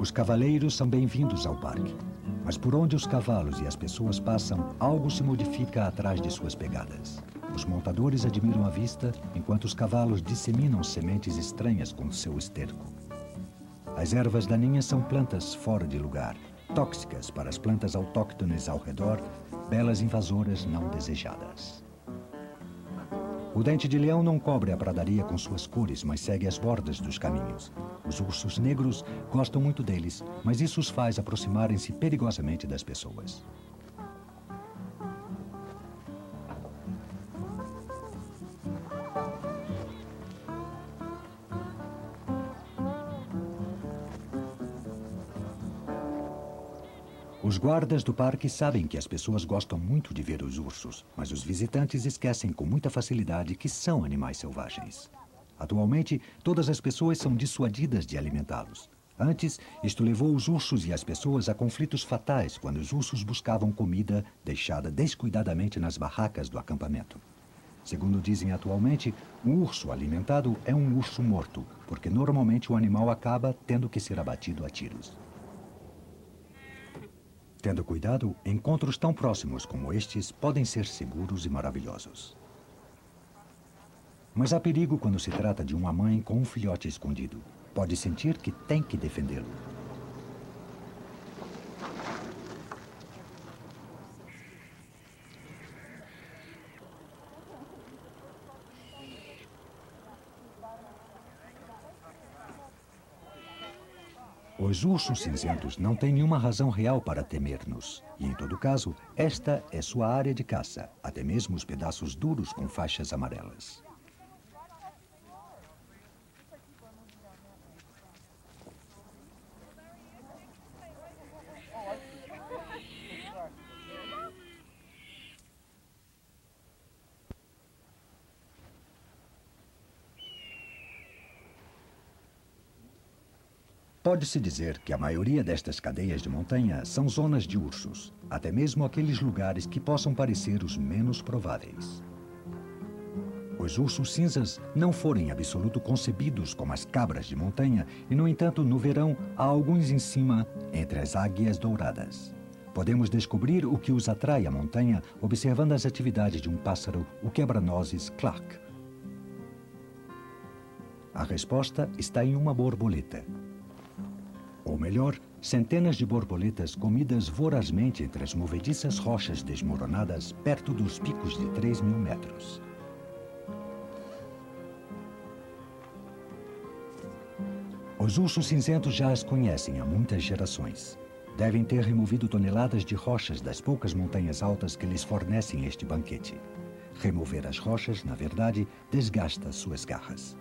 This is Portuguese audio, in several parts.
Os cavaleiros são bem-vindos ao parque. Mas por onde os cavalos e as pessoas passam, algo se modifica atrás de suas pegadas. Os montadores admiram a vista, enquanto os cavalos disseminam sementes estranhas com seu esterco. As ervas daninhas são plantas fora de lugar, tóxicas para as plantas autóctones ao redor, belas invasoras não desejadas. O dente de leão não cobre a pradaria com suas cores, mas segue as bordas dos caminhos. Os ursos negros gostam muito deles, mas isso os faz aproximarem-se perigosamente das pessoas. Os guardas do parque sabem que as pessoas gostam muito de ver os ursos, mas os visitantes esquecem com muita facilidade que são animais selvagens. Atualmente, todas as pessoas são dissuadidas de alimentá-los. Antes, isto levou os ursos e as pessoas a conflitos fatais quando os ursos buscavam comida deixada descuidadamente nas barracas do acampamento. Segundo dizem atualmente, um urso alimentado é um urso morto, porque normalmente o animal acaba tendo que ser abatido a tiros. Tendo cuidado, encontros tão próximos como estes podem ser seguros e maravilhosos. Mas há perigo quando se trata de uma mãe com um filhote escondido. Pode sentir que tem que defendê-lo. Os ursos cinzentos não têm nenhuma razão real para temer-nos. E, em todo caso, esta é sua área de caça, até mesmo os pedaços duros com faixas amarelas. Pode-se dizer que a maioria destas cadeias de montanha são zonas de ursos, até mesmo aqueles lugares que possam parecer os menos prováveis. Os ursos cinzas não foram em absoluto concebidos como as cabras de montanha e, no entanto, no verão há alguns em cima entre as águias douradas. Podemos descobrir o que os atrai à montanha observando as atividades de um pássaro, o quebra-nozes Clark. A resposta está em uma borboleta. Ou melhor, centenas de borboletas comidas vorazmente entre as movediças rochas desmoronadas perto dos picos de 3.000 metros. Os ursos cinzentos já as conhecem há muitas gerações. Devem ter removido toneladas de rochas das poucas montanhas altas que lhes fornecem este banquete. Remover as rochas, na verdade, desgasta suas garras.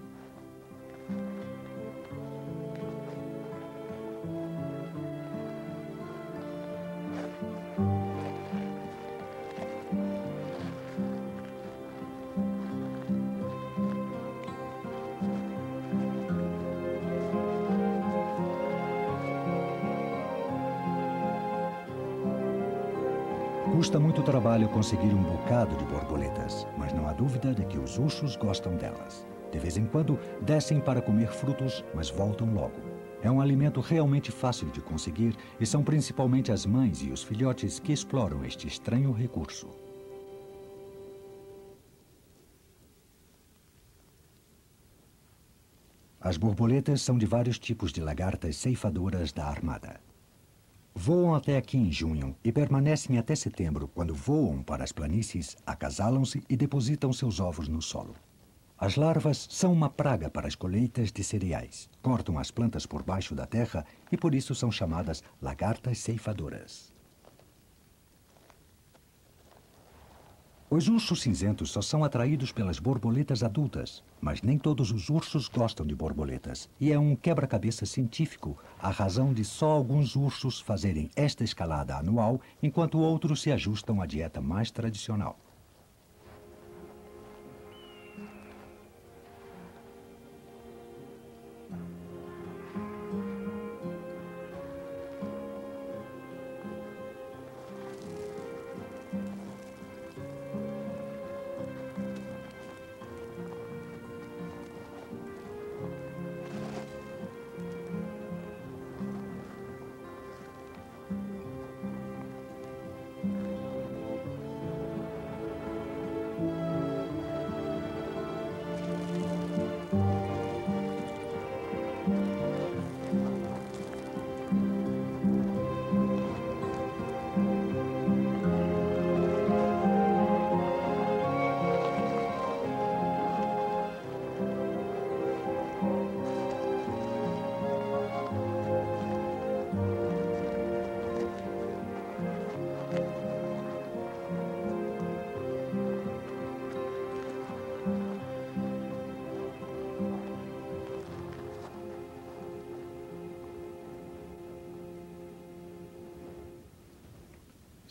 Custa muito trabalho conseguir um bocado de borboletas, mas não há dúvida de que os ursos gostam delas. De vez em quando, descem para comer frutos, mas voltam logo. É um alimento realmente fácil de conseguir e são principalmente as mães e os filhotes que exploram este estranho recurso. As borboletas são de vários tipos de lagartas ceifadoras da armada. Voam até aqui em junho e permanecem até setembro, quando voam para as planícies, acasalam-se e depositam seus ovos no solo. As larvas são uma praga para as colheitas de cereais, cortam as plantas por baixo da terra e por isso são chamadas lagartas ceifadoras. Os ursos cinzentos só são atraídos pelas borboletas adultas, mas nem todos os ursos gostam de borboletas. E é um quebra-cabeça científico a razão de só alguns ursos fazerem esta escalada anual, enquanto outros se ajustam à dieta mais tradicional.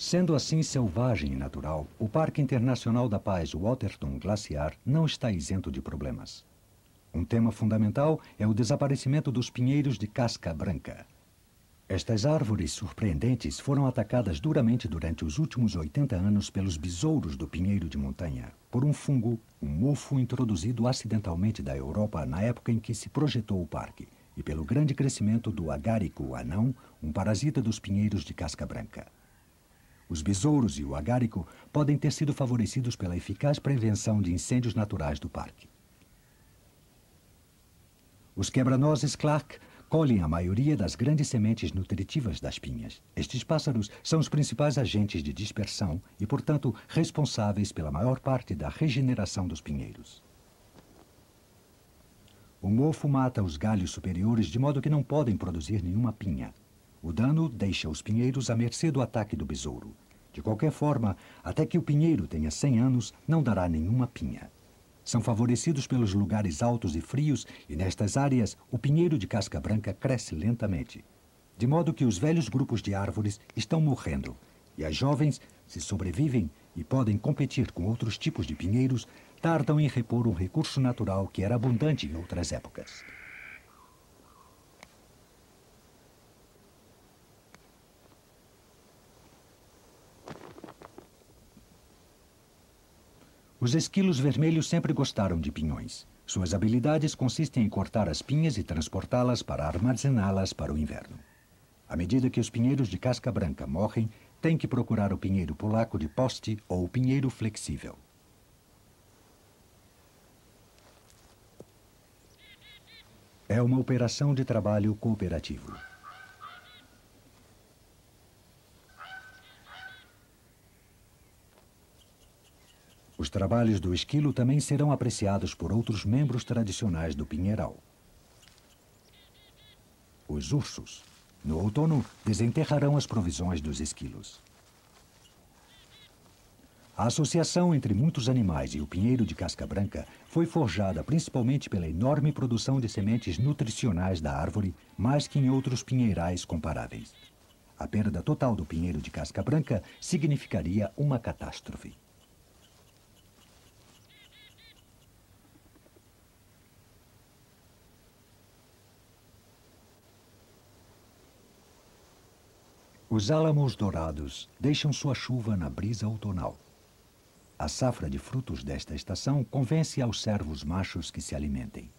Sendo assim selvagem e natural, o Parque Internacional da Paz Waterton Glaciar não está isento de problemas. Um tema fundamental é o desaparecimento dos pinheiros de casca branca. Estas árvores surpreendentes foram atacadas duramente durante os últimos 80 anos pelos besouros do pinheiro de montanha, por um fungo, um mofo introduzido acidentalmente da Europa na época em que se projetou o parque, e pelo grande crescimento do agárico anão, um parasita dos pinheiros de casca branca. Os besouros e o agárico podem ter sido favorecidos pela eficaz prevenção de incêndios naturais do parque. Os quebra-nozes Clark colhem a maioria das grandes sementes nutritivas das pinhas. Estes pássaros são os principais agentes de dispersão e, portanto, responsáveis pela maior parte da regeneração dos pinheiros. O mofo mata os galhos superiores de modo que não podem produzir nenhuma pinha. O dano deixa os pinheiros à mercê do ataque do besouro. De qualquer forma, até que o pinheiro tenha 100 anos, não dará nenhuma pinha. São favorecidos pelos lugares altos e frios e, nestas áreas, o pinheiro de casca branca cresce lentamente. De modo que os velhos grupos de árvores estão morrendo e as jovens, se sobrevivem e podem competir com outros tipos de pinheiros, tardam em repor um recurso natural que era abundante em outras épocas. Os esquilos vermelhos sempre gostaram de pinhões. Suas habilidades consistem em cortar as pinhas e transportá-las para armazená-las para o inverno. À medida que os pinheiros de casca branca morrem, tem que procurar o pinheiro polaco de poste ou o pinheiro flexível. É uma operação de trabalho cooperativo. Os trabalhos do esquilo também serão apreciados por outros membros tradicionais do pinheiral. Os ursos, no outono, desenterrarão as provisões dos esquilos. A associação entre muitos animais e o pinheiro de casca branca foi forjada principalmente pela enorme produção de sementes nutricionais da árvore, mais que em outros pinheirais comparáveis. A perda total do pinheiro de casca branca significaria uma catástrofe. Os álamos dourados deixam sua chuva na brisa outonal. A safra de frutos desta estação convence aos cervos machos que se alimentem.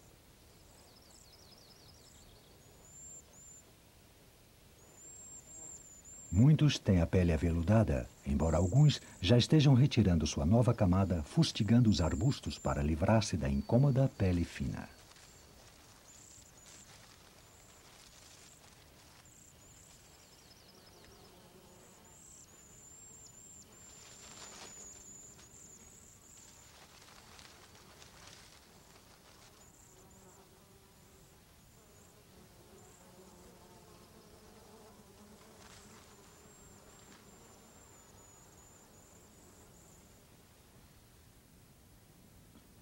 Muitos têm a pele aveludada, embora alguns já estejam retirando sua nova camada, fustigando os arbustos para livrar-se da incômoda pele fina.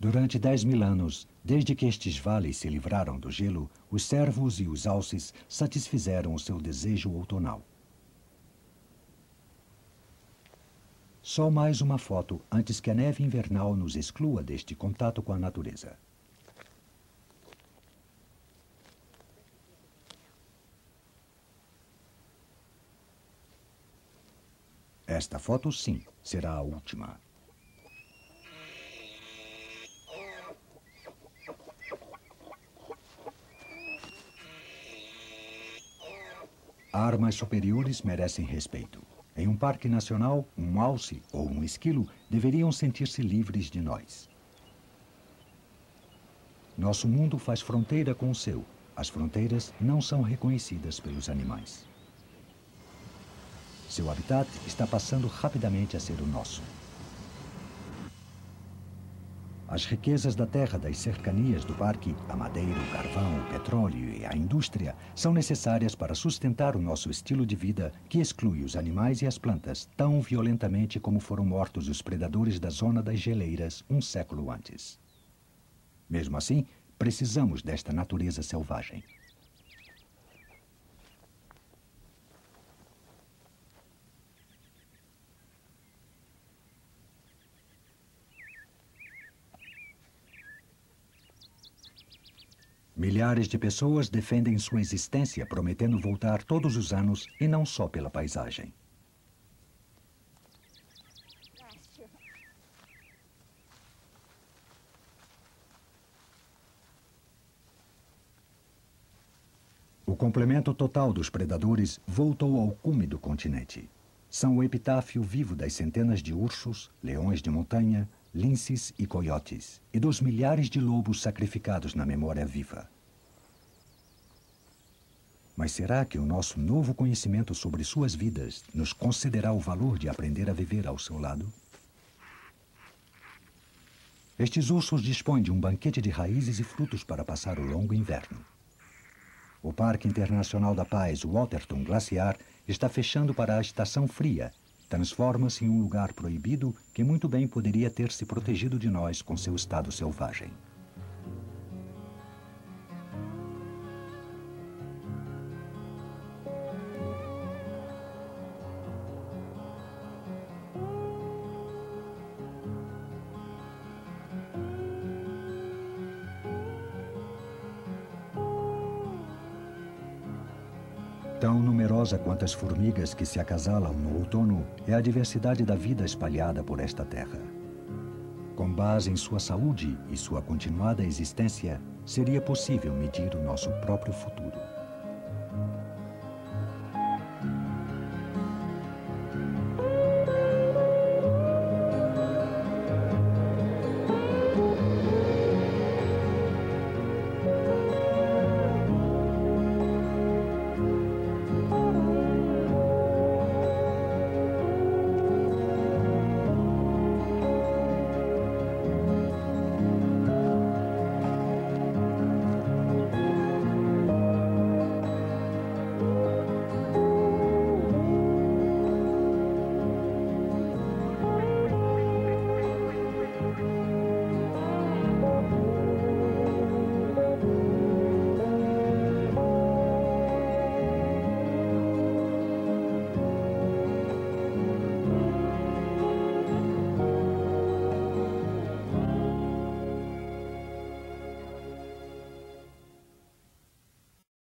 Durante 10.000 anos, desde que estes vales se livraram do gelo, os cervos e os alces satisfizeram o seu desejo outonal. Só mais uma foto antes que a neve invernal nos exclua deste contato com a natureza. Esta foto, sim, será a última. Armas superiores merecem respeito. Em um parque nacional, um alce ou um esquilo deveriam sentir-se livres de nós. Nosso mundo faz fronteira com o seu. As fronteiras não são reconhecidas pelos animais. Seu habitat está passando rapidamente a ser o nosso. As riquezas da terra das cercanias do parque, a madeira, o carvão, o petróleo e a indústria, são necessárias para sustentar o nosso estilo de vida que exclui os animais e as plantas tão violentamente como foram mortos os predadores da zona das geleiras um século antes. Mesmo assim, precisamos desta natureza selvagem. Milhares de pessoas defendem sua existência, prometendo voltar todos os anos e não só pela paisagem. O complemento total dos predadores voltou ao cume do continente. São o epitáfio vivo das centenas de ursos, leões de montanha, linces e coiotes, e dos milhares de lobos sacrificados na memória viva. Mas será que o nosso novo conhecimento sobre suas vidas nos concederá o valor de aprender a viver ao seu lado? Estes ursos dispõem de um banquete de raízes e frutos para passar o longo inverno. O Parque Internacional da Paz Waterton Glaciar está fechando para a estação fria. Transforma-se em um lugar proibido que muito bem poderia ter se protegido de nós com seu estado selvagem. Tão numerosa quanto as formigas que se acasalam no outono é a diversidade da vida espalhada por esta terra. Com base em sua saúde e sua continuada existência, seria possível medir o nosso próprio futuro.